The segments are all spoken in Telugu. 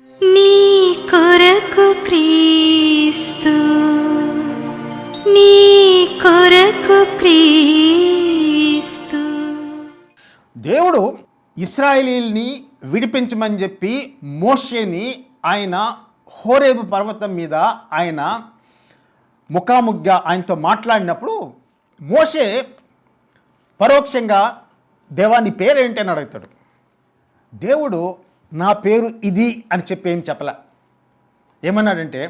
నీ కొరకు క్రీస్తు, నీ కొరకు క్రీస్తు. దేవుడు ఇశ్రాయేలీల్ని విడిపించమని చెప్పి మోషేని ఆయన హోరేబు పర్వతం మీద ఆయన ముఖాముఖిగా ఆయనతో మాట్లాడినప్పుడు మోషే పరోక్షంగా దేవా నీ పేరేంటి అని అడుగుతాడు. దేవుడు నా పేరు ఇది అని చెప్పి ఏం చెప్పలే. ఏమన్నాడంటే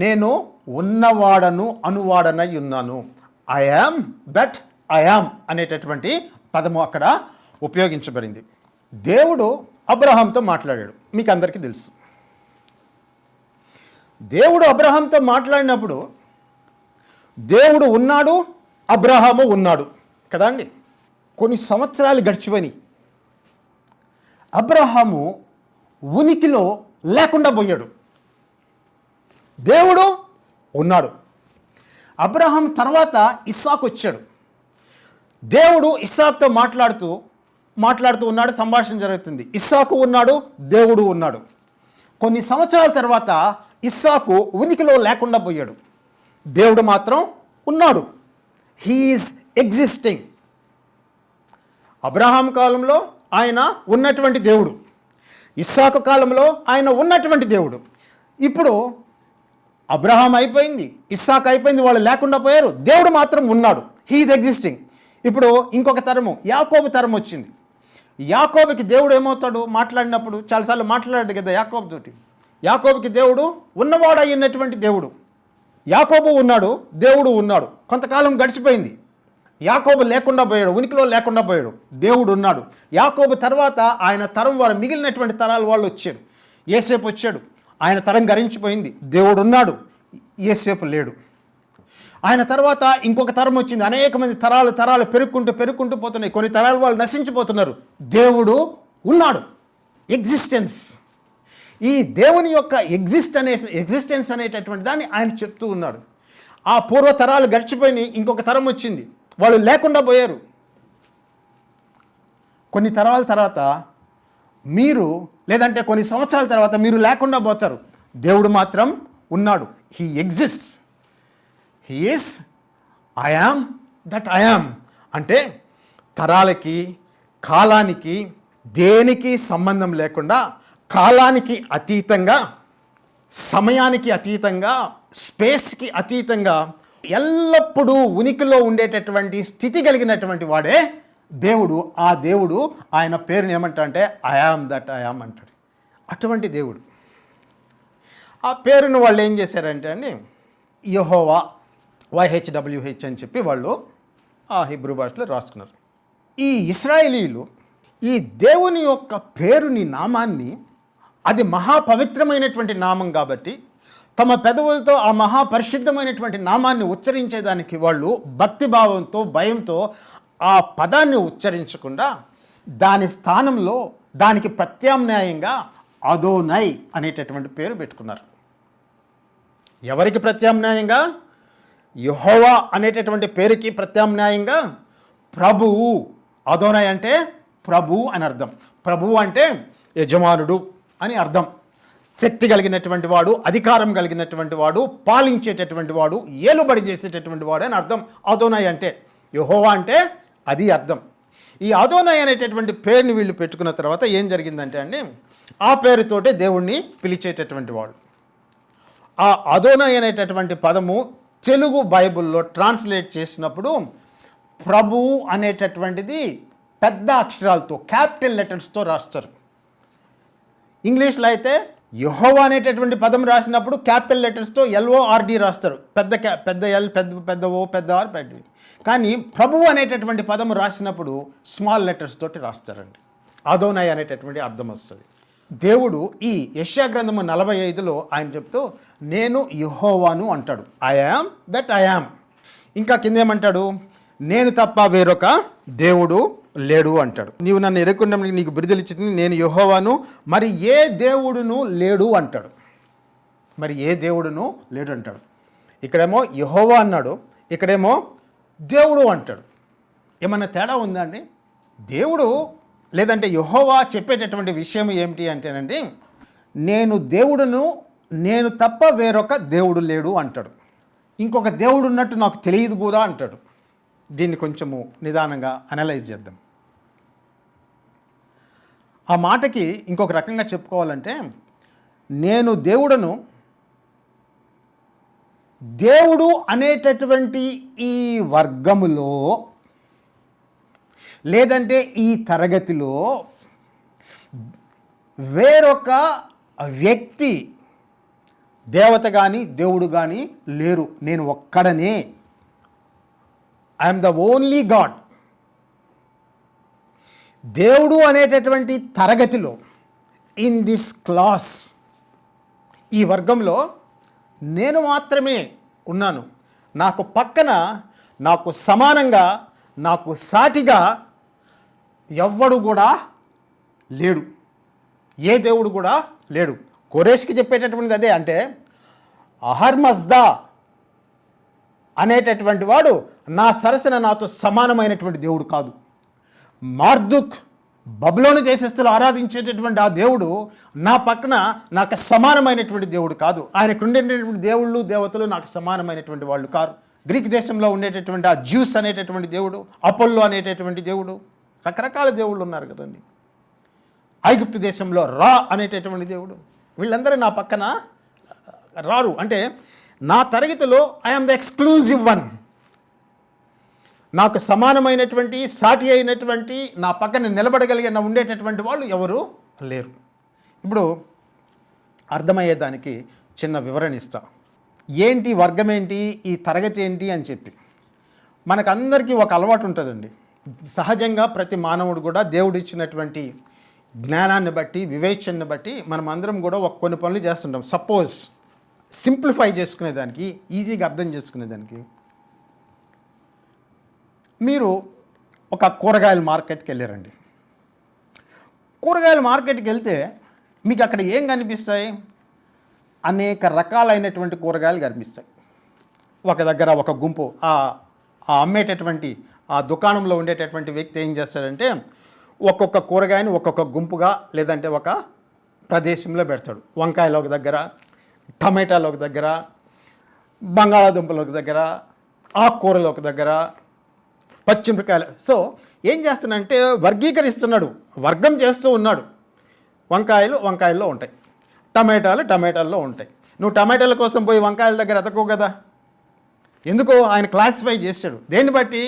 నేను ఉన్నవాడను అనువాడనై ఉన్నాను. I am that I yam అనేటటువంటి పదము అక్కడ ఉపయోగించబడింది. దేవుడు అబ్రహాంతో మాట్లాడాడు, మీకు అందరికీ తెలుసు. దేవుడు అబ్రహాంతో మాట్లాడినప్పుడు దేవుడు ఉన్నాడు, అబ్రహాము ఉన్నాడు కదా అండి. కొన్ని సంవత్సరాలు గడిచిపోయి అబ్రహాము ఉనికిలో లేకుండా పోయాడు. దేవుడు ఉన్నాడు. అబ్రహాం తర్వాత ఇస్సాకు వచ్చాడు. దేవుడు ఇస్సాకుతో మాట్లాడుతూ ఉన్నాడు, సంభాషణ జరుగుతుంది. ఇస్సాకు ఉన్నాడు, దేవుడు ఉన్నాడు. కొన్ని సంవత్సరాల తర్వాత ఇస్సాకు ఉనికిలో లేకుండా పోయాడు, దేవుడు మాత్రం ఉన్నాడు. He is existing. అబ్రహాం కాలంలో ఆయన ఉన్నటువంటి దేవుడు, ఇస్సాకు కాలంలో ఆయన ఉన్నటువంటి దేవుడు. ఇప్పుడు అబ్రహాం అయిపోయింది, ఇస్సాకు అయిపోయింది, వాళ్ళు లేకుండా పోయారు, దేవుడు మాత్రం ఉన్నాడు. He is existing. ఇప్పుడు ఇంకొక తరము, యాకోబు తరం వచ్చింది. యాకోబుకి దేవుడు ఏమవుతాడు? మాట్లాడినప్పుడు చాలాసార్లు మాట్లాడాడు కదా యాకోబు తోటి. యాకోబుకి దేవుడు ఉన్నవాడు అయినటువంటి దేవుడు. యాకోబు ఉన్నాడు, దేవుడు ఉన్నాడు. కొంతకాలం గడిచిపోయింది, యాకోబు లేకుండా పోయాడు, ఉనికిలో లేకుండా పోయాడు, దేవుడు ఉన్నాడు. యాకోబు తర్వాత ఆయన తరం వారు, మిగిలినటువంటి తరాల వాళ్ళు వచ్చారు. యేసేపు వచ్చాడు, ఆయన తరం గరించిపోయింది, దేవుడు ఉన్నాడు, యేసేపు లేడు. ఆయన తర్వాత ఇంకొక తరం వచ్చింది, అనేక మంది తరాలు పెరుక్కుంటూ పోతున్నాయి, కొన్ని తరాల వాళ్ళు నశించిపోతున్నారు, దేవుడు ఉన్నాడు. ఎగ్జిస్టెన్స్. ఈ దేవుని యొక్క ఎగ్జిస్టెన్స్ అనేటటువంటి దాన్ని ఆయన చెప్తూ ఉన్నాడు. ఆ పూర్వ తరాలు గడిచిపోయి ఇంకొక తరం వచ్చింది, వాళ్ళు లేకుండా పోయారు. కొన్ని తరాల తర్వాత మీరు, లేదంటే కొన్ని సంవత్సరాల తర్వాత మీరు లేకుండా పోతారు, దేవుడు మాత్రం ఉన్నాడు. He exists. He is I am that I yam. అంటే తరాలకి, కాలానికి, దేనికి సంబంధం లేకుండా, కాలానికి అతీతంగా, సమయానికి అతీతంగా, స్పేస్కి అతీతంగా ఎల్లప్పుడూ ఉనికిలో ఉండేటటువంటి స్థితి కలిగినటువంటి వాడే దేవుడు. ఆ దేవుడు ఆయన పేరుని ఏమంటాడంటే I am that I yam అంటాడు. అటువంటి దేవుడు. ఆ పేరును వాళ్ళు ఏం చేశారంటే అండి, యెహోవా, YHWH అని చెప్పి వాళ్ళు ఆ హిబ్రూ భాషలో రాసుకున్నారు. ఈ ఇశ్రాయేలీయులు ఈ దేవుని యొక్క పేరుని, నామాన్ని, అది మహాపవిత్రమైనటువంటి నామం కాబట్టి తమ పెదవులతో ఆ మహాపరిశుద్ధమైనటువంటి నామాన్ని ఉచ్చరించేదానికి వాళ్ళు భక్తిభావంతో, భయంతో ఆ పదాన్ని ఉచ్చరించకుండా దాని స్థానంలో దానికి ప్రత్యామ్నాయంగా అదోనై అనేటటువంటి పేరు పెట్టుకున్నారు. ఎవరికి ప్రత్యామ్నాయంగా? యెహోవా అనేటటువంటి పేరుకి ప్రత్యామ్నాయంగా ప్రభువు. అదోనై అంటే ప్రభువు అని అర్థం. ప్రభువు అంటే యజమానుడు అని అర్థం. శక్తి కలిగినటువంటి వాడు, అధికారం కలిగినటువంటి వాడు, పాలించేటటువంటి వాడు, ఏలుబడి చేసేటటువంటి వాడు అని అర్థం. అదోనై అంటే, యెహోవా అంటే అది అర్థం. ఈ అదోనై అనేటటువంటి పేరుని వీళ్ళు పెట్టుకున్న తర్వాత ఏం జరిగిందంటే అండి, ఆ పేరుతోటే దేవుణ్ణి పిలిచేటటువంటి వాడు. ఆ అదోనై అనేటటువంటి పదము తెలుగు బైబిల్లో ట్రాన్స్లేట్ చేసినప్పుడు ప్రభువు అనేటటువంటిది పెద్ద అక్షరాలతో, క్యాపిటల్ లెటర్స్తో రాస్తారు. ఇంగ్లీష్లో అయితే యెహోవా అనేటటువంటి పదం రాసినప్పుడు క్యాపిటల్ లెటర్స్తో LORD రాస్తారు. పెద్ద ఎల్, పెద్ద ఓ, పెద్ద ఆర్, పెద్ద. కానీ ప్రభువు అనేటటువంటి పదం రాసినప్పుడు స్మాల్ లెటర్స్ తోటి రాస్తారండి. అదోనై అనేటటువంటి అర్థం వస్తుంది. దేవుడు ఈ యెషయా గ్రంథము 45లో ఆయన చెప్తూ నేను యెహోవాను అంటాడు. I am that I yam. ఇంకా కిందేమంటాడు? నేను తప్ప వేరొక దేవుడు లేడు అంటాడు. నీవు నన్ను ఎరుకున్న నీకు బిరుదులిచ్చింది నేను యెహోవాను, మరి ఏ దేవుడును లేడు అంటాడు. మరి ఏ దేవుడును లేడు అంటాడు. ఇక్కడేమో యెహోవా అన్నాడు, ఇక్కడేమో దేవుడు అంటాడు. ఏమన్నా తేడా ఉందా అండి? దేవుడు లేదంటే యెహోవా చెప్పేటటువంటి విషయం ఏమిటి అంటేనండి, నేను దేవుడును, నేను తప్ప వేరొక దేవుడు లేడు అంటాడు. ఇంకొక దేవుడు ఉన్నట్టు నాకు తెలియదు కూడా అంటాడు. దీన్ని కొంచెము నిదానంగా అనలైజ్ చేద్దాం. ఆ మాటకి ఇంకొక రకంగా చెప్పుకోవాలంటే, నేను దేవుడను, దేవుడు అనేటటువంటి ఈ వర్గములో లేదంటే ఈ తరగతిలో వేరొక వ్యక్తి, దేవత కానీ దేవుడు కానీ లేరు. నేను ఒక్కడనే. I'm the only God. దేవుడు అనేటటువంటి తరగతిలో, ఇన్ దిస్ క్లాస్, ఈ వర్గంలో నేను మాత్రమే ఉన్నాను. నాకు పక్కన, నాకు సమానంగా, నాకు సాటిగా ఎవ్వడు కూడా లేడు. ఏ దేవుడు కూడా లేడు. ఖురేష్కి చెప్పేటటువంటిది అదే. అంటే అహర్మజ్దా అనేటటువంటి వాడు నా సరసన నాతో సమానమైనటువంటి దేవుడు కాదు. మార్దుక్, బబులోని దేశస్థులు ఆరాధించేటటువంటి ఆ దేవుడు నా పక్కన నాకు సమానమైనటువంటి దేవుడు కాదు. ఆయనకు ఉండేటటువంటి దేవుళ్ళు, దేవతలు నాకు సమానమైనటువంటి వాళ్ళు కారు. గ్రీక్ దేశంలో ఉండేటటువంటి ఆ జ్యూస్ అనేటటువంటి దేవుడు, అపోల్లో అనేటటువంటి దేవుడు, రకరకాల దేవుళ్ళు ఉన్నారు కదండి. ఐగుప్తు దేశంలో రా అనేటటువంటి దేవుడు, వీళ్ళందరూ నా పక్కన రారు. అంటే నా తరగతిలో ఐఎమ్ ద ఎక్స్క్లూజివ్ వన్. నాకు సమానమైనటువంటి, సాటి అయినటువంటి, నా పక్కన నిలబడగలిగిన ఉండేటటువంటి వాళ్ళు ఎవరు లేరు. ఇప్పుడు అర్థమయ్యేదానికి చిన్న వివరణ ఇస్తా. ఏంటి వర్గం ఏంటి, ఈ తరగతి ఏంటి అని చెప్పి. మనకందరికీ ఒక అలవాటు ఉంటుందండి. సహజంగా ప్రతి మానవుడు కూడా దేవుడు ఇచ్చినటువంటి జ్ఞానాన్ని బట్టి, వివేచనని బట్టి మనం అందరం కూడా కొన్ని పనులు చేస్తుంటాం. సపోజ్ సింప్లిఫై చేసుకునేదానికి, ఈజీగా అర్థం చేసుకునేదానికి, మీరు ఒక కూరగాయల మార్కెట్కి వెళ్ళారండి. కూరగాయల మార్కెట్కి వెళ్తే మీకు అక్కడ ఏం కనిపిస్తాయి? అనేక రకాలైనటువంటి కూరగాయలు కనిపిస్తాయి. ఒక దగ్గర ఒక గుంపు, ఆ అమ్మేటటువంటి ఆ దుకాణంలో ఉండేటటువంటి వ్యక్తి ఏం చేస్తాడంటే, ఒక్కొక్క కూరగాయని ఒక్కొక్క గుంపుగా లేదంటే ఒక ప్రదేశంలో పెడతాడు. వంకాయలు ఒక దగ్గర, టమాటాలు ఒక దగ్గర, బంగాళాదుంపలు ఒక దగ్గర, ఆకుకూరలు ఒక దగ్గర, పచ్చిమిరకాయలు. సో ఏం చేస్తున్నాడంటే వర్గీకరిస్తున్నాడు, వర్గం చేస్తూ ఉన్నాడు. వంకాయలు వంకాయల్లో ఉంటాయి, టమాటాల్లో ఉంటాయి. నువ్వు టమాటాల కోసం పోయి వంకాయల దగ్గర ఎతకో కదా. ఎందుకో ఆయన క్లాసిఫై చేశాడు. దేన్ని బట్టి?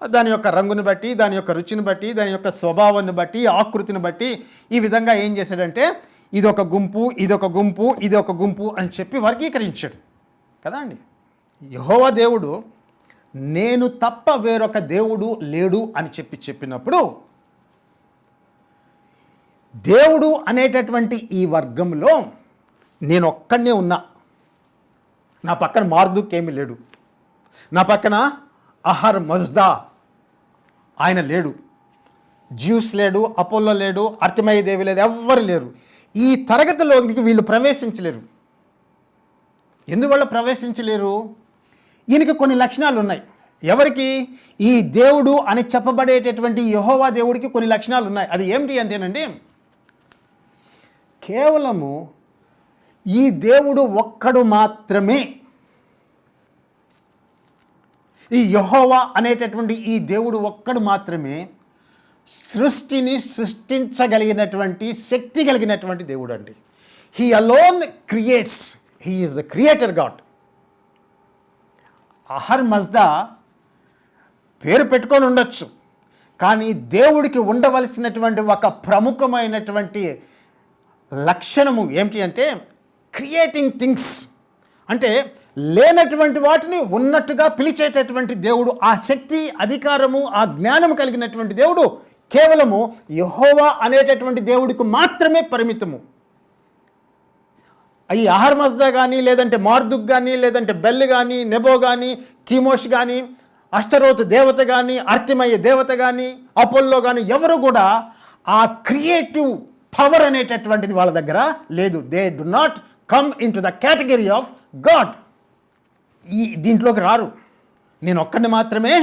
దాని యొక్క రంగుని బట్టి, దాని యొక్క రుచిని బట్టి, దాని యొక్క స్వభావాన్ని బట్టి, ఆకృతిని బట్టి ఈ విధంగా ఏం చేశాడంటే ఇదొక గుంపు, ఇదొక గుంపు, ఇదొక గుంపు అని చెప్పి వర్గీకరించాడు కదా అండి. యెహోవా దేవుడు నేను తప్ప వేరొక దేవుడు లేడు అని చెప్పినప్పుడు, దేవుడు అనేటటువంటి ఈ వర్గంలో నేను ఒక్కడనే ఉన్నా. నా పక్కన మార్దుక్ ఏమీ లేడు, నా పక్కన అహర్ మజ్దా ఆయన లేడు, జ్యూస్ లేడు, అపోల్లో లేడు, అర్తిమయ్య దేవి లేదు, ఎవ్వరు లేరు. ఈ తరగతిలోకి వీళ్ళు ప్రవేశించలేరు. ఎందువల్ల ప్రవేశించలేరు? ఈయనకి కొన్ని లక్షణాలు ఉన్నాయి. ఎవరికి? ఈ దేవుడు అని చెప్పబడేటటువంటి యెహోవా దేవుడికి కొన్ని లక్షణాలు ఉన్నాయి. అది ఏమిటి అంటేనండి, కేవలము ఈ దేవుడు ఒక్కడు మాత్రమే, ఈ యెహోవా అనేటటువంటి ఈ దేవుడు ఒక్కడు మాత్రమే సృష్టిని సృష్టించగలిగినటువంటి శక్తి కలిగినటువంటి దేవుడు అండి. He alone creates, he is the creator god. Ahura Mazda పేరు పెట్టుకొని ఉండొచ్చు, కానీ దేవుడికి ఉండవలసినటువంటి ఒక ప్రముఖమైనటువంటి లక్షణము ఏమిటి అంటే క్రియేటింగ్ థింగ్స్. అంటే లేనటువంటి వాటిని ఉన్నట్టుగా పిలిచేటటువంటి దేవుడు. ఆ శక్తి, అధికారము, ఆ జ్ఞానము కలిగినటువంటి దేవుడు కేవలము యెహోవా అనేటటువంటి దేవుడికి మాత్రమే పరిమితము. ఈ అహర్ మజ్దా కానీ, లేదంటే మార్దుక్ కానీ, లేదంటే బెల్ కానీ, నెబో కానీ, కీమోష్ కానీ, అష్టరోత్ దేవత కానీ, అర్తిమయ్య దేవత కానీ, అపోల్లో కానీ ఎవరు కూడా ఆ క్రియేటివ్ పవర్ అనేటటువంటిది వాళ్ళ దగ్గర లేదు. They do not come into the category of god. దీంట్లోకి రారు. నేను ఒక్కడిని మాత్రమే,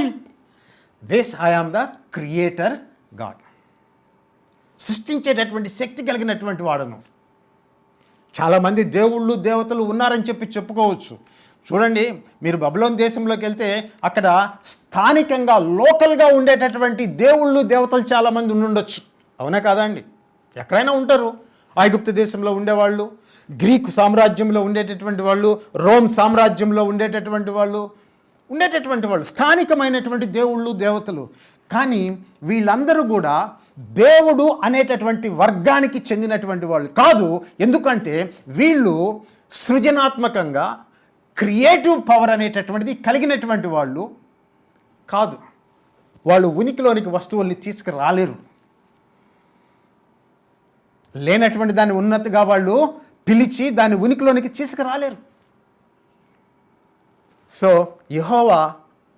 this I am the creator god, సృష్టించేటటువంటి శక్తి కలిగినటువంటి వాడను. చాలామంది దేవుళ్ళు దేవతలు ఉన్నారని చెప్పి చెప్పుకోవచ్చు. చూడండి, మీరు బబులోన్ దేశంలోకి వెళ్తే అక్కడ స్థానికంగా లోకల్గా ఉండేటటువంటి దేవుళ్ళు దేవతలు చాలామంది ఉండుండొచ్చు. అవునా కాదండి? ఎక్కడైనా ఉంటారు. ఐగుప్తు దేశంలో ఉండేవాళ్ళు, గ్రీకు సామ్రాజ్యంలో ఉండేటటువంటి వాళ్ళు, రోమ్ సామ్రాజ్యంలో ఉండేటటువంటి వాళ్ళు స్థానికమైనటువంటి దేవుళ్ళు దేవతలు. కానీ వీళ్ళందరూ కూడా దేవుడు అనేటటువంటి వర్గానికి చెందినటువంటి వాళ్ళు కాదు. ఎందుకంటే వీళ్ళు సృజనాత్మకంగా క్రియేటివ్ పవర్ అనేటటువంటిది కలిగినటువంటి వాళ్ళు కాదు. వాళ్ళు ఉనికిలోనికి వస్తువుల్ని తీసుకురాలేరు. లేనటువంటి దాన్ని ఉన్నతిగా వాళ్ళు పిలిచి దాన్ని ఉనికిలోనికి తీసుకురాలేరు. సో యెహోవా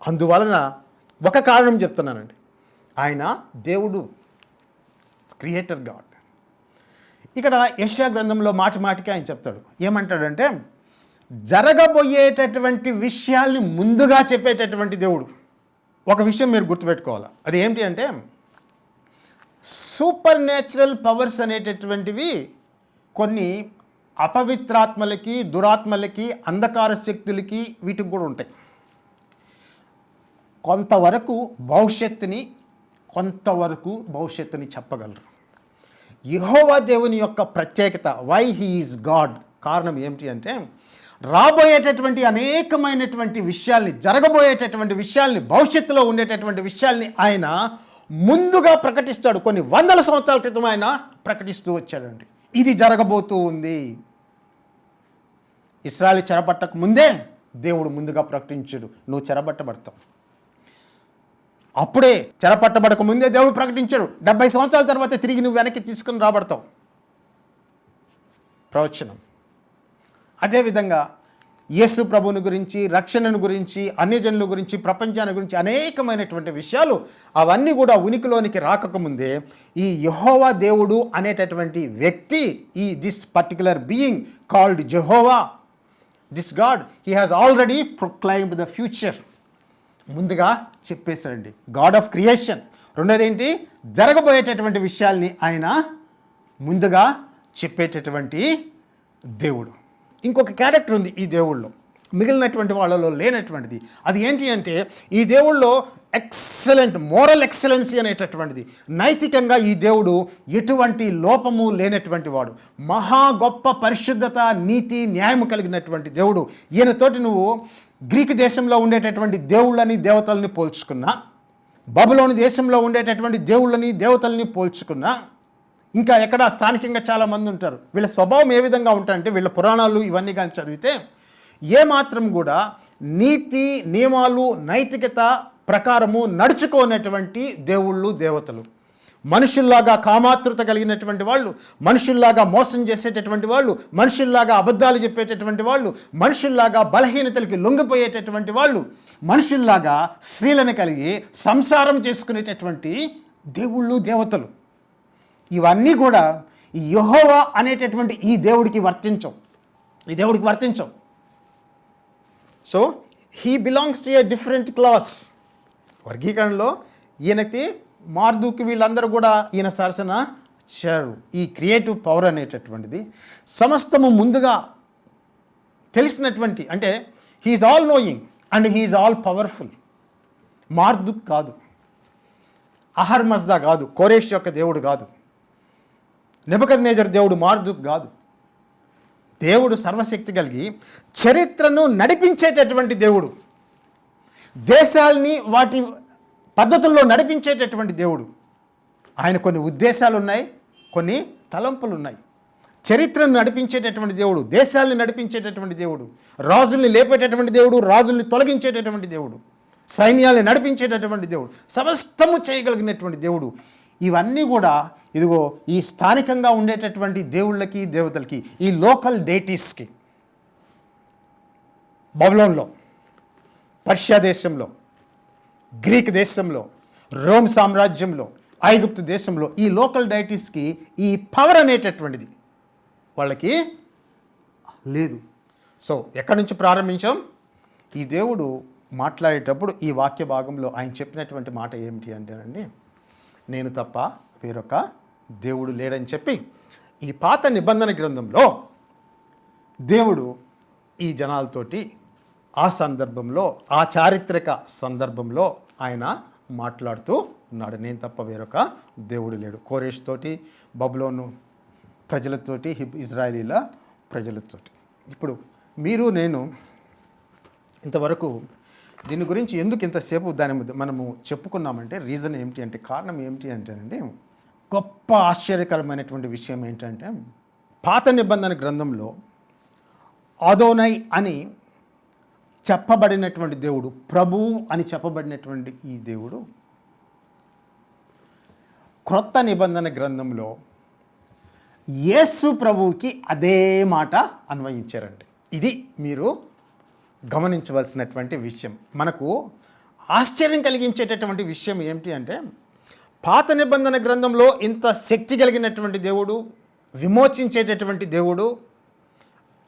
అందువలన ఒక కారణం చెప్తున్నానండి, ఆయన దేవుడు, క్రియేటర్ గాడ్. ఇక్కడ యెషయా గ్రంథంలో మాటి మాటికి ఆయన చెప్తాడు. ఏమంటాడంటే, జరగబోయేటటువంటి విషయాల్ని ముందుగా చెప్పేటటువంటి దేవుడు. ఒక విషయం మీరు గుర్తుపెట్టుకోవాలి. అది ఏంటి అంటే, సూపర్ న్యాచురల్ పవర్స్ అనేటటువంటివి కొన్ని అపవిత్రాత్మలకి, దురాత్మలకి, అంధకార శక్తులకి వీటికి కూడా ఉంటాయి. కొంతవరకు భవిష్యత్తుని చెప్పగలరు. యెహోవా దేవుని యొక్క ప్రత్యేకత, వై హీ ఈజ్ గాడ్, కారణం ఏమిటి అంటే, రాబోయేటటువంటి అనేకమైనటువంటి విషయాల్ని, జరగబోయేటటువంటి విషయాల్ని, భవిష్యత్తులో ఉండేటటువంటి విషయాల్ని ఆయన ముందుగా ప్రకటిస్తాడు. కొన్ని వందల సంవత్సరాల క్రితం ఆయన ప్రకటిస్తూ వచ్చాడండి. ఇది జరగబోతూ ఉంది. ఇశ్రాయేలు చెరపట్టక ముందే దేవుడు ముందుగా ప్రకటించాడు, నువ్వు చెరబట్టబడతావు. అప్పుడే చెరపట్టబడక ముందే దేవుడు ప్రకటించాడు, 70 సంవత్సరాల తర్వాత తిరిగి నువ్వు వెనక్కి తీసుకుని రాబడతావు. ప్రవచనం. అదేవిధంగా యేసు ప్రభువుని గురించి, రక్షణను గురించి, అన్యజనుల గురించి, ప్రపంచాన్ని గురించి అనేకమైనటువంటి విషయాలు అవన్నీ కూడా ఉనికిలోనికి రాకముందే ఈ యెహోవా దేవుడు అనేటటువంటి వ్యక్తి, this particular being called Jehovah, this God, he has already proclaimed the future. ముందుగా చెప్పేశాడండి. God of creation. రెండోది ఏంటి? జరగబోయేటటువంటి విషయాల్ని ఆయన ముందుగా చెప్పేటటువంటి దేవుడు. ఇంకొక క్యారెక్టర్ ఉంది ఈ దేవుళ్ళలో, మిగిలినటువంటి వాళ్ళలో లేనటువంటిది. అది ఏంటి అంటే, ఈ దేవుళ్ళలో ఎక్సలెంట్ మోరల్ ఎక్సలెన్సీ అనేటటువంటిది. నైతికంగా ఈ దేవుడు ఎటువంటి లోపము లేనటువంటి వాడు. మహా గొప్ప పరిశుద్ధత, నీతి, న్యాయము కలిగినటువంటి దేవుడు. ఈయనతోటి నువ్వు గ్రీకు దేశంలో ఉండేటటువంటి దేవుళ్ళని, దేవతల్ని పోల్చుకున్నా, బబులోని దేశంలో ఉండేటటువంటి దేవుళ్ళని, దేవతల్ని పోల్చుకున్నా, ఇంకా ఎక్కడ స్థానికంగా చాలామంది ఉంటారు. వీళ్ళ స్వభావం ఏ విధంగా ఉంటారంటే, వీళ్ళ పురాణాలు ఇవన్నీ కానీ చదివితే ఏమాత్రం కూడా నీతి నియమాలు నైతికత ప్రకారము నడుచుకోనటువంటి దేవుళ్ళు దేవతలు. మనుషుల్లాగా కామాతృత కలిగినటువంటి వాళ్ళు, మనుషుల్లాగా మోసం చేసేటటువంటి వాళ్ళు, మనుషుల్లాగా అబద్ధాలు చెప్పేటటువంటి వాళ్ళు, మనుషుల్లాగా బలహీనతలకి లొంగిపోయేటటువంటి వాళ్ళు, మనుషుల్లాగా స్త్రీలను కలిగి సంసారం చేసుకునేటటువంటి దేవుళ్ళు దేవతలు. ఇవన్నీ కూడా యెహోవా అనేటటువంటి ఈ దేవుడికి వర్తించవు. So he belongs to a different class. వర్గీకరణలో ఈయనకి, మార్దుకి, వీళ్ళందరూ కూడా ఈయన సరసన చేరు. ఈ క్రియేటివ్ పవర్ అనేటటువంటిది సమస్తము ముందుగా తెలిసినటువంటి, అంటే he is all knowing and he is all powerful. Marduk కాదు, అహర్మజ్దా కాదు, కోరేష్ యొక్క దేవుడు కాదు, నెబుకద్నెజర్ దేవుడు మార్దుక్ కాదు. దేవుడు సర్వశక్తి కలిగి చరిత్రను నడిపించేటటువంటి దేవుడు, దేశాల్ని వాటి పద్ధతుల్లో నడిపించేటటువంటి దేవుడు. ఆయన కొన్ని ఉద్దేశాలు ఉన్నాయి, కొన్ని తలంపులు ఉన్నాయి. చరిత్రను నడిపించేటటువంటి దేవుడు, దేశాలను నడిపించేటటువంటి దేవుడు, రాజుల్ని లేపేటటువంటి దేవుడు, రాజుల్ని తొలగించేటటువంటి దేవుడు, సైన్యాల్ని నడిపించేటటువంటి దేవుడు, సమస్తము చేయగలిగినటువంటి దేవుడు. ఇవన్నీ కూడా ఇదిగో ఈ స్థానికంగా ఉండేటటువంటి దేవుళ్ళకి, దేవతలకి, ఈ లోకల్ డేటీస్కి, బబులోన్లో, పర్షియా దేశంలో, గ్రీక్ దేశంలో, రోమ్ సామ్రాజ్యంలో, ఐగుప్తు దేశంలో ఈ లోకల్ డైటీస్కి ఈ పవర్ అనేటటువంటిది వాళ్ళకి లేదు. సో ఎక్కడి నుంచి ప్రారంభించాం? ఈ దేవుడు మాట్లాడేటప్పుడు ఈ వాక్య భాగంలో ఆయన చెప్పినటువంటి మాట ఏమిటి అంటేనండి, నేను తప్ప వేరొక దేవుడు లేడని చెప్పి ఈ పాత నిబంధన గ్రంథంలో దేవుడు ఈ జనాలతోటి ఆ సందర్భంలో, ఆ చారిత్రక సందర్భంలో ఆయన మాట్లాడుతూ ఉన్నాడు. నేను తప్ప వేరొక దేవుడు లేడు. కోరేష్ తోటి, బబులోను ప్రజలతోటి, ఇజ్రాయేలీల ప్రజలతోటి. ఇప్పుడు మీరు నేను ఇంతవరకు దీని గురించి ఎందుకు ఇంతసేపు మనము చెప్పుకున్నామంటే రీజన్ ఏమిటి అంటే, కారణం ఏమిటి అంటేనండి, గొప్ప ఆశ్చర్యకరమైనటువంటి విషయం ఏంటంటే, పాత నిబంధన గ్రంథంలో అదోనై అని చెప్పబడినటువంటి దేవుడు, ప్రభువు అని చెప్పబడినటువంటి ఈ దేవుడు క్రొత్త నిబంధన గ్రంథంలో యేసు ప్రభువుకి అదే మాట అన్వయించారండి. ఇది మీరు గమనించవలసినటువంటి విషయం. మనకు ఆశ్చర్యం కలిగించేటటువంటి విషయం ఏమిటి అంటే, పాత నిబంధన గ్రంథంలో ఇంత శక్తి కలిగినటువంటి దేవుడు, విమోచించేటటువంటి దేవుడు,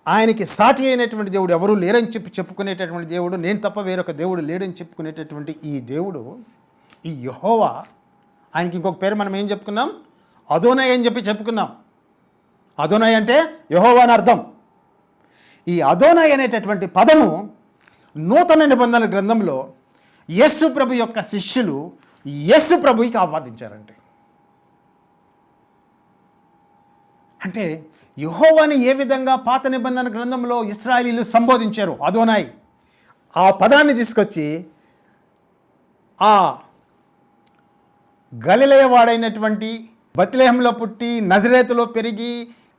ఆయనకి సాటి అయినటువంటి దేవుడు ఎవరూ లేరని చెప్పుకునేటటువంటి దేవుడు, నేను తప్ప వేరొక దేవుడు లేడని చెప్పుకునేటటువంటి ఈ దేవుడు, ఈ యెహోవా, ఆయనకి ఇంకొక పేరు మనం ఏం చెప్పుకున్నాం? అదోనై అని చెప్పుకున్నాం. అదోనై అంటే యెహోవా అని అర్థం. ఈ అదోనై అనేటటువంటి పదము నూతన నిబంధన గ్రంథంలో యేసు ప్రభు యొక్క శిష్యులు యేసు ప్రభుకి ఆపాదించారండి. అంటే యెహోవాని ఏ విధంగా పాత నిబంధన గ్రంథంలో ఇశ్రాయేలీలు సంబోధించారు అదోనై, ఆ పదాన్ని తీసుకొచ్చి ఆ గలిలయ వాడైనటువంటి, బత్లెహేంలో పుట్టి నజరేతులో పెరిగి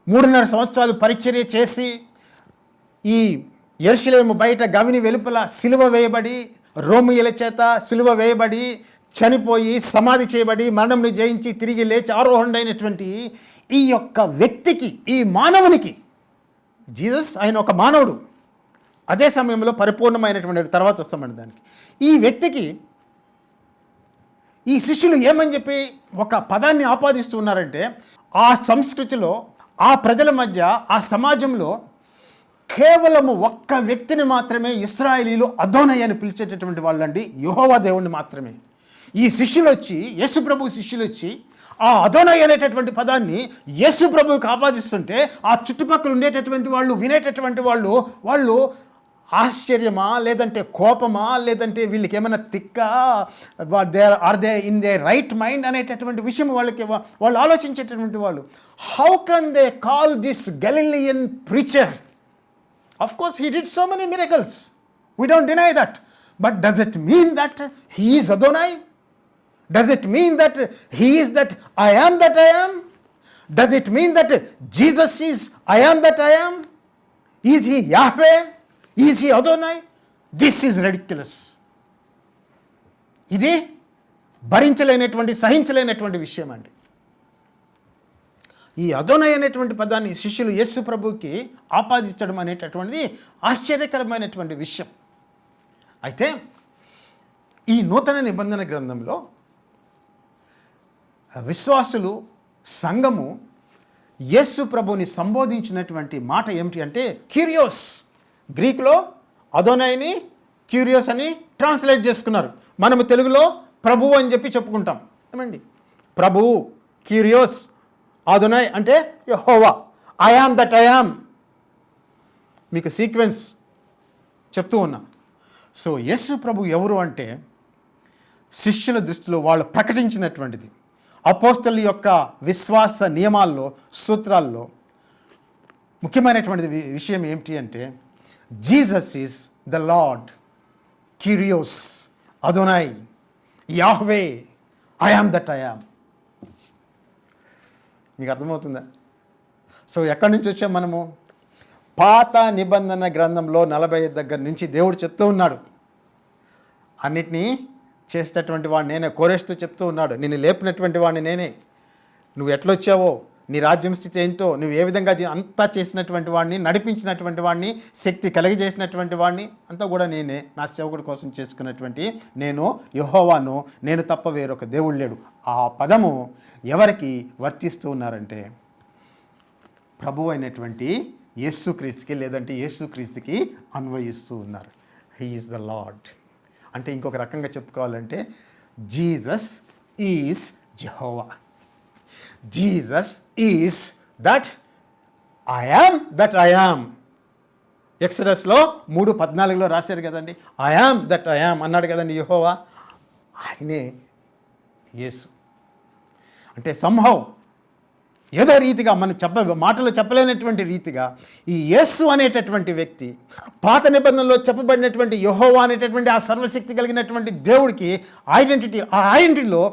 3.5 సంవత్సరాలు పరిచర్య చేసి, ఈ యెరూషలేము బయట గవిని వెలుపల సిలువ వేయబడి, రోమియుల చేత సిలువ వేయబడి, చనిపోయి సమాధి చేయబడి, మరణంని జయించి తిరిగి లేచి ఆరోహణుడైనటువంటి ఈ యొక్క వ్యక్తికి, ఈ మానవునికి, జీసస్ ఆయన ఒక మానవుడు, అదే సమయంలో పరిపూర్ణమైనటువంటి, తర్వాత వస్తామండి దానికి, ఈ వ్యక్తికి ఈ శిష్యులు ఏమని చెప్పి ఒక పదాన్ని ఆపాదిస్తూ ఉన్నారంటే, ఆ సంస్కృతిలో, ఆ ప్రజల మధ్య, ఆ సమాజంలో కేవలము ఒక్క వ్యక్తిని మాత్రమే ఇశ్రాయేలీలు అదోనై అని పిలిచేటటువంటి వాళ్ళండి, యెహోవా దేవుణ్ణి మాత్రమే. ఈ శిష్యులు వచ్చి, యేసు ప్రభు శిష్యులు వచ్చి ఆ అదోనై అనేటటువంటి పదాన్ని యేసు ప్రభువుకి ఆపాదిస్తుంటే, ఆ చుట్టుపక్కల ఉండేటటువంటి వాళ్ళు, వినేటటువంటి వాళ్ళు ఆశ్చర్యమా, లేదంటే కోపమా, లేదంటే వీళ్ళకి ఏమైనా తిక్క, are they in their right mind అనేటటువంటి విషయం వాళ్ళు ఆలోచించేటటువంటి వాళ్ళు. How can they call this Galilean preacher? Of course, he did so many miracles. We don't deny that. But does it mean that he is Adonai? Does it mean that he is that I am that I am? Does it mean that Jesus is I am that I am? Is he Yahweh? Is he Adonai? This is ridiculous. ఇది భరించలేనటువంటి, సహించలేనటువంటి విషయం అండి. ఈ అదోనై అనేటువంటి పదాన్ని శిష్యులు యేసు ప్రభుకి ఆపాదించడం అనేటటువంటిది ఆశ్చర్యకరమైనటువంటి విషయం. అయితే ఈ నూతన నిబంధన గ్రంథంలో విశ్వాసులు, సంఘము యేసు ప్రభుని సంబోధించినటువంటి మాట ఏమిటి అంటే క్యూరియోస్. గ్రీకులో అదోనైని క్యూరియోస్ అని ట్రాన్స్లేట్ చేసుకున్నారు. మనము తెలుగులో ప్రభువు అని చెప్పి చెప్పుకుంటాం ఏమండి. ప్రభువు, క్యూరియోస్, అదోనై అంటే యెహోవా, I am that I am. మీకు సీక్వెన్స్ చెప్తూ ఉన్నా. సో యేసు ప్రభు ఎవరు అంటే, శిష్యుల దృష్టిలో వాళ్ళు ప్రకటించినటువంటిది, అపోస్తలుల యొక్క విశ్వాస నియమాల్లో, సూత్రాల్లో ముఖ్యమైనటువంటి విషయం ఏమిటి అంటే, జీసస్ ఈజ్ ద లార్డ్, క్యూరియోస్, అదోనై, యాహ్వే, I am that I am. మీకు అర్థమవుతుందా? సో ఎక్కడి నుంచి వచ్చాం మనము? పాత నిబంధన గ్రంథంలో 40 దగ్గర నుంచి దేవుడు చెప్తూ ఉన్నాడు, అన్నిటినీ చేసేటటువంటి వాడిని నేనే. కోరేష్తో చెప్తూ ఉన్నాడు, నిన్ను లేపినటువంటి వాడిని నేనే, నువ్వు ఎట్లొచ్చావో, నీ రాజ్యం స్థితి ఏంటో, నువ్వు ఏ విధంగా అంతా చేసినటువంటి వాడిని, నడిపించినటువంటి వాడిని, శక్తి కలిగజేసినటువంటి వాడిని అంతా కూడా నేనే. నా సేవకుడి కోసం చేసుకున్నటువంటి నేను యెహోవాను, నేను తప్ప వేరొక దేవుడు లేడు. ఆ పదము ఎవరికి వర్తిస్తూ ఉన్నారంటే, ప్రభువు అయినటువంటి యేసుక్రీస్తుకి, లేదంటే యేసుక్రీస్తుకి అన్వయిస్తూ ఉన్నారు. He is the Lord. అంటే ఇంకొక రకంగా చెప్పుకోవాలంటే, Jesus is Jehovah. Jesus is that I am that I am. ఎక్సడస్లో 3:14 రాశారు కదండి. I am that I am అన్నాడు కదండి యెహోవా. ఆయనే యేసు. అంటే సంహౌ ఏదో రీతిగా మనం మాటలో చెప్పలేనటువంటి రీతిగా ఈ యేసు అనేటటువంటి వ్యక్తి పాత నిబంధనలో చెప్పబడినటువంటి యెహోవా అనేటటువంటి ఆ సర్వశక్తి కలిగినటువంటి దేవుడికి ఐడెంటిటీ, ఆ ఐడెంటిటీలో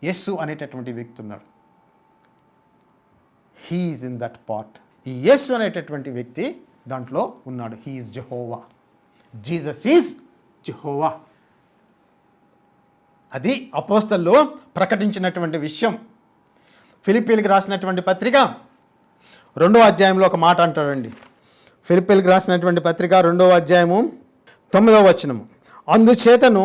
యేసు అనేటటువంటి వ్యక్తి ఉన్నాడు. He is in that part. ఈ యేసు అనేటటువంటి వ్యక్తి దాంట్లో ఉన్నాడు. He is Jehovah. Jesus is Jehovah. అది అపోస్తలులు ప్రకటించినటువంటి విషయం. ఫిలిప్పీలకు రాసినటువంటి పత్రిక 2వ అధ్యాయంలో ఒక మాట అంటాడండి. ఫిలిప్పీలకు రాసినటువంటి పత్రిక 2వ అధ్యాయము 9వ వచనము, అందుచేతను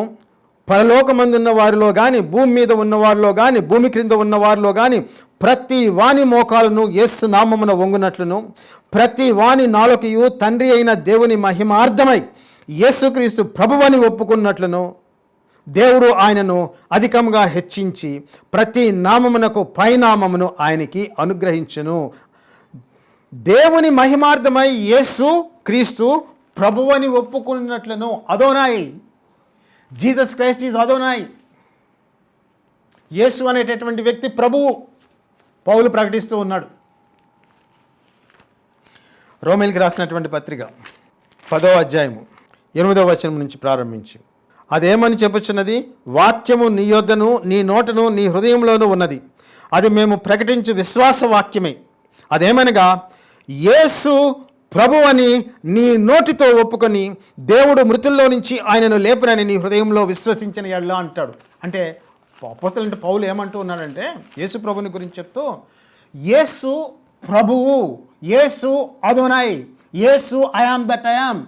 పరలోకమందున్న వారిలో కానీ భూమి మీద ఉన్న వారిలో కానీ భూమి క్రింద ఉన్న వారిలో కానీ ప్రతి వాని మోకాలను యేసు నామమున వంగునట్లును ప్రతి వాని నాలుకయు తండ్రి అయిన దేవుని మహిమార్థమై యేసుక్రీస్తు ప్రభువని ఒప్పుకున్నట్లును దేవుడు ఆయనను అధికంగా హెచ్చించి ప్రతి నామమునకు పైనామమును ఆయనకి అనుగ్రహించును. దేవుని మహిమార్థమై యేసు క్రీస్తు ప్రభువని ఒప్పుకున్నట్లును. అదోనాయ్. జీసస్ క్రైస్ట్ ఈజ్ అదోనాయ్. యేసు అనేటటువంటి వ్యక్తి ప్రభువు. పౌలు ప్రకటిస్తూ ఉన్నాడు. రోమేలుకి రాసినటువంటి పత్రిక 10వ అధ్యాయము 8వ వచనం నుంచి ప్రారంభించి అదేమని చెప్పుచున్నది, వాక్యము నీ యొద్దను నీ నోటను నీ హృదయంలోనూ ఉన్నది, అది మేము ప్రకటించు విశ్వాస వాక్యమే. అదేమనగా యేసు ప్రభువని నీ నోటితో ఒప్పుకొని దేవుడు మృతుల్లో నుంచి ఆయనను లేపునని నీ హృదయంలో విశ్వసించిన యెడల అంటాడు. అంటే అపోస్తలుడు పౌలు ఏమంటూ ఉన్నాడంటే యేసు ప్రభుని గురించి చెప్తూ, యేసు ప్రభువు, యేసు అదోనాయ్, యేసు I am that I am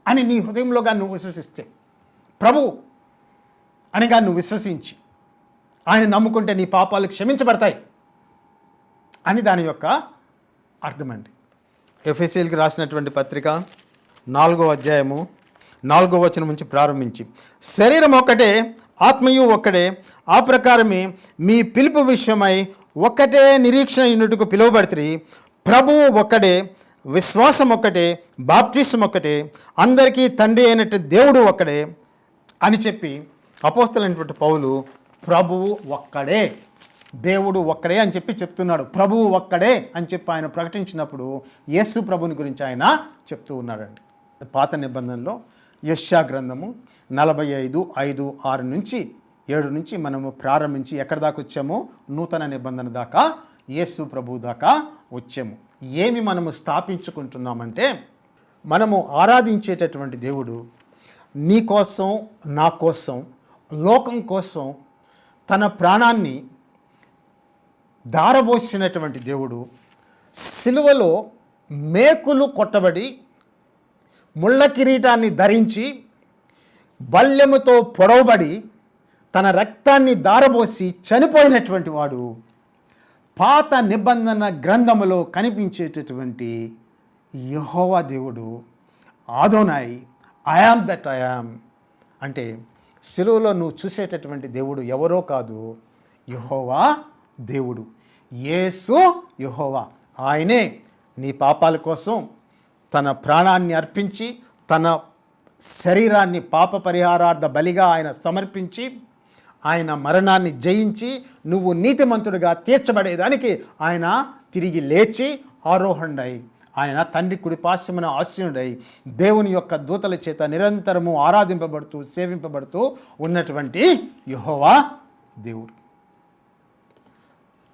అని నీ హృదయంలోగా నువ్వు విశ్వసిస్తే, ప్రభు అనగా నువ్వు విశ్వసించి ఆయన నమ్ముకుంటే నీ పాపాలు క్షమించబడతాయి అని దాని యొక్క అర్థమండి. ఎఫెసీయులకు రాసినటువంటి పత్రిక 4వ అధ్యాయము 4వ వచనం నుంచి ప్రారంభించి, శరీరం ఒక్కటే ఆత్మయు ఒక్కడే, ఆ ప్రకారమే మీ పిలుపు విషయమై ఒక్కటే నిరీక్షణ యూనిట్కు పిలువబడితే, ప్రభువు ఒక్కడే, విశ్వాసం ఒక్కటే, బాప్తిసం ఒక్కటే, అందరికీ తండ్రి అయినట్టు దేవుడు ఒక్కడే అని చెప్పి అపోస్తలుడైనటువంటి పౌలు ప్రభువు ఒక్కడే, దేవుడు ఒక్కడే అని చెప్పి చెప్తున్నాడు. ప్రభువు ఒక్కడే అని చెప్పి ఆయన ప్రకటించినప్పుడు యేసు ప్రభుని గురించి ఆయన చెప్తూ ఉన్నాడండి. పాత నిబంధనలో యెషయా గ్రంథము 45:5-6 నుంచి 7 నుంచి మనము ప్రారంభించి ఎక్కడి దాకా వచ్చామో నూతన నిబంధన దాకా యేసు ప్రభు దాకా వచ్చాము. ఏమి మనము స్థాపించుకుంటున్నామంటే, మనము ఆరాధించేటటువంటి దేవుడు నీ కోసం నా కోసం లోకం కోసం తన ప్రాణాన్ని దారబోసినటువంటి దేవుడు, సిలువలో మేకులు కొట్టబడి ముళ్ళ కిరీటాన్ని ధరించి బల్యముతో పొడవబడి తన రక్తాన్ని దారబోసి చనిపోయినటువంటి వాడు పాత నిబంధన గ్రంథములో కనిపించేటటువంటి యెహోవా దేవుడు, Adonai, I am that I yam. అంటే సిలువలో నువ్వు చూసేటటువంటి దేవుడు ఎవరో కాదు, యెహోవా దేవుడు, యేసు యెహోవా. ఆయనే నీ పాపాల కోసం తన ప్రాణాన్ని అర్పించి తన శరీరాన్ని పాప పరిహారార్థ బలిగా ఆయన సమర్పించి ఆయన మరణాన్ని జయించి నువ్వు నీతిమంతుడిగా తీర్చబడేదానికి ఆయన తిరిగి లేచి ఆరోహణుడై ఆయన తండ్రి కుడి పార్శ్వమున ఆసీనుడై దేవుని యొక్క దూతల చేత నిరంతరము ఆరాధింపబడుతూ సేవింపబడుతూ ఉన్నటువంటి యెహోవా దేవుడు.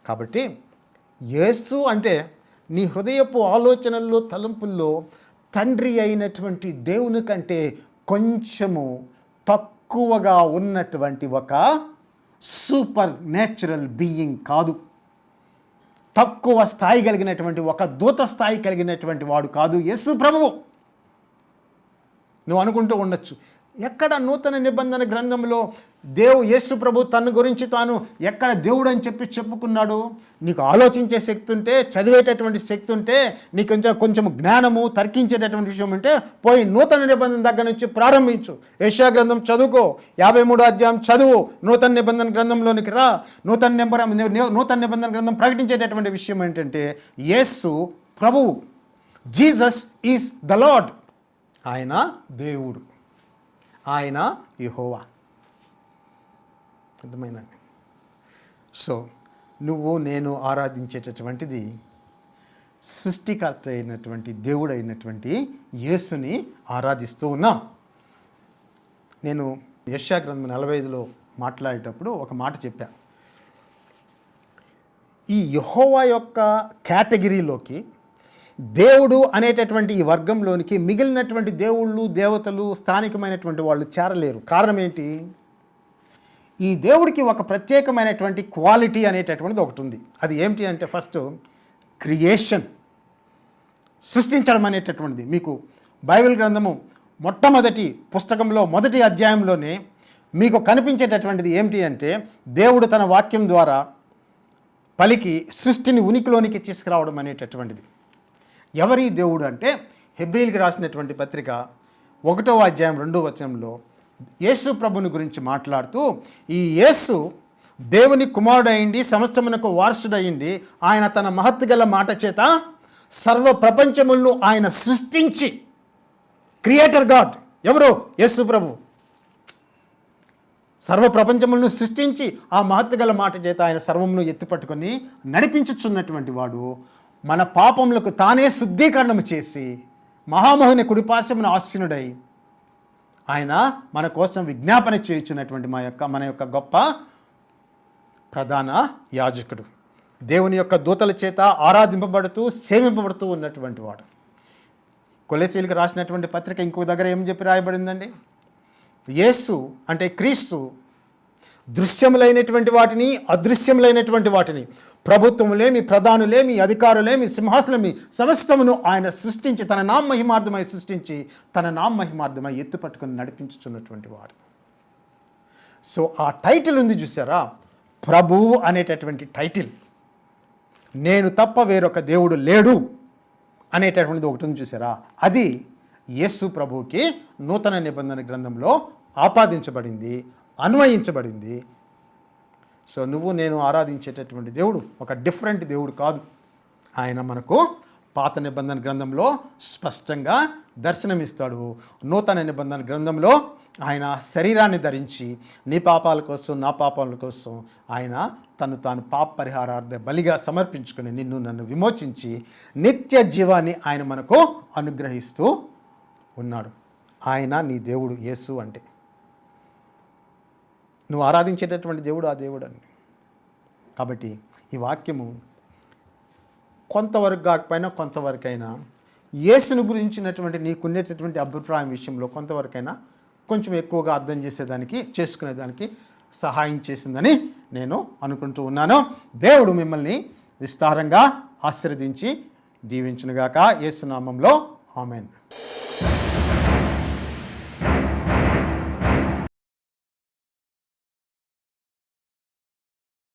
కాబట్టి యేసు అంటే నీ హృదయపు ఆలోచనల్లో తలంపుల్లో తండ్రి అయినటువంటి దేవుని కంటే కొంచెము తక్కువగా ఉన్నటువంటి ఒక సూపర్ న్యాచురల్ బీయింగ్ కాదు, తక్కువ స్థాయి కలిగినటువంటి ఒక దూత స్థాయి కలిగినటువంటి వాడు కాదు యేసు ప్రభువు. నువ్వు అనుకుంటూ ఉండొచ్చు, ఎక్కడ నూతన నిబంధన గ్రంథంలో యేసు ప్రభు తన గురించి తాను ఎక్కడ దేవుడు అని చెప్పి చెప్పుకున్నాడు? నీకు ఆలోచించే శక్తి ఉంటే, చదివేటటువంటి శక్తి ఉంటే, నీకు కొంచెం జ్ఞానము తర్కించేటటువంటి విషయం ఉంటే పోయి నూతన నిబంధన దగ్గర నుంచి ప్రారంభించు. యెషయా గ్రంథం చదువుకో, 53వ అధ్యాయం చదువు, నూతన నిబంధన గ్రంథంలోనికి రా. నూతన నిబంధన గ్రంథం ప్రకటించేటటువంటి విషయం ఏంటంటే యేసు ప్రభువు, జీసస్ ఈజ్ ద లార్డ్. ఆయన దేవుడు, ఆయన యెహోవా. అర్థమైందండి? సో నువ్వు నేను ఆరాధించేటటువంటిది సృష్టికర్త అయినటువంటి దేవుడు అయినటువంటి యేసుని ఆరాధిస్తూ ఉన్నాం. నేను యెషయా గ్రంథం 45లో మాట్లాడేటప్పుడు ఒక మాట చెప్పాను. ఈ యెహోవా యొక్క కేటగిరీలోకి, దేవుడు అనేటటువంటి ఈ వర్గంలోనికి మిగిలినటువంటి దేవుళ్ళు, దేవతలు, స్థానికమైనటువంటి వాళ్ళు చేరలేరు. కారణం ఏంటి? ఈ దేవుడికి ఒక ప్రత్యేకమైనటువంటి క్వాలిటీ అనేటటువంటిది ఒకటి ఉంది. అది ఏమిటి అంటే, ఫస్ట్ క్రియేషన్, సృష్టించడం అనేటటువంటిది. మీకు బైబిల్ గ్రంథము మొట్టమొదటి పుస్తకంలో మొదటి అధ్యాయంలోనే మీకు కనిపించేటటువంటిది ఏమిటి అంటే, దేవుడు తన వాక్యం ద్వారా పలికి సృష్టిని ఉనికిలోనికి తీసుకురావడం అనేటటువంటిది. ఎవరి దేవుడు అంటే, హెబ్రీయులకు రాసినటువంటి పత్రిక 1వ అధ్యాయం 2వ వచనంలో యేసు ప్రభుని గురించి మాట్లాడుతూ, ఈ యేసు దేవుని కుమారుడు అయింది, సమస్తమునకు వారసుడయింది. ఆయన తన మహత్తు గల మాట చేత సర్వ ప్రపంచములను ఆయన సృష్టించి, క్రియేటర్ గాడ్ ఎవరు? యేసు ప్రభు. సర్వ ప్రపంచములను సృష్టించి ఆ మహత్తు గల మాట చేత ఆయన సర్వమును ఎత్తిపట్టుకొని నడిపించుచున్నటువంటి వాడు, మన పాపములకు తానే శుద్ధీకరణము చేసి మహామహుని కుడిపార్శ్వమున ఆసీనుడై ఆయన మన కోసం విజ్ఞాపన చేయుచున్నటువంటి మన యొక్క గొప్ప ప్రధాన యాజకుడు, దేవుని యొక్క దూతల చేత ఆరాధింపబడుతూ సేవింపబడుతూ ఉన్నటువంటి వాడు. కొలెసీలకు రాసినటువంటి పత్రిక ఇంకొక దగ్గర ఏం చెప్పి రాయబడిందండి? యేసు అంటే క్రీస్తు దృశ్యములైనటువంటి వాటిని, అదృశ్యములైనటువంటి వాటిని, ప్రభుత్వములేమి, ప్రధానులేమి, అధికారులేమి, సింహాసనమి సమస్తమును ఆయన సృష్టించి, తన నామహిమార్థమై సృష్టించి, తన నామహిమార్థమై ఎత్తుపట్టుకొని నడిపించుచున్నటువంటి వాడు. సో ఆ టైటిల్ ఉంది చూసారా, ప్రభువు అనేటటువంటి టైటిల్. నేను తప్ప వేరొక దేవుడు లేడు అనేటటువంటిది ఒకటి ఉంది చూసారా, అది యేసు ప్రభువుకి నూతన నిబంధన గ్రంథంలో ఆపాదించబడింది, అన్వయించబడింది. సో నువ్వు నేను ఆరాధించేటటువంటి దేవుడు ఒక డిఫరెంట్ దేవుడు కాదు. ఆయన మనకు పాత నిబంధన గ్రంథంలో స్పష్టంగా దర్శనమిస్తాడు. నూతన నిబంధన గ్రంథంలో ఆయన శరీరాన్ని ధరించి నీ పాపాల కోసం, నా పాపాల కోసం ఆయన తాను పాప పరిహారార్థ బలిగా సమర్పించుకుని నిన్ను నన్ను విమోచించి నిత్య జీవాన్ని ఆయన మనకు అనుగ్రహిస్తూ ఉన్నాడు. ఆయన నీ దేవుడు యేసు అంటే. నువ్వు ఆరాధించేటటువంటి దేవుడు ఆ దేవుడు అని. కాబట్టి ఈ వాక్యము కొంతవరకు కాకపోయినా కొంతవరకైనా యేసును గురించినటువంటి నీకునేటటువంటి అభిప్రాయం విషయంలో కొంతవరకైనా కొంచెం ఎక్కువగా అర్థం చేసేదానికి, చేసుకునేదానికి సహాయం చేసిందని నేను అనుకుంటూ ఉన్నాను. దేవుడు మిమ్మల్ని విస్తారంగా ఆశీర్వదించి దీవించునుగాక. యేసు నామంలో ఆమేన్.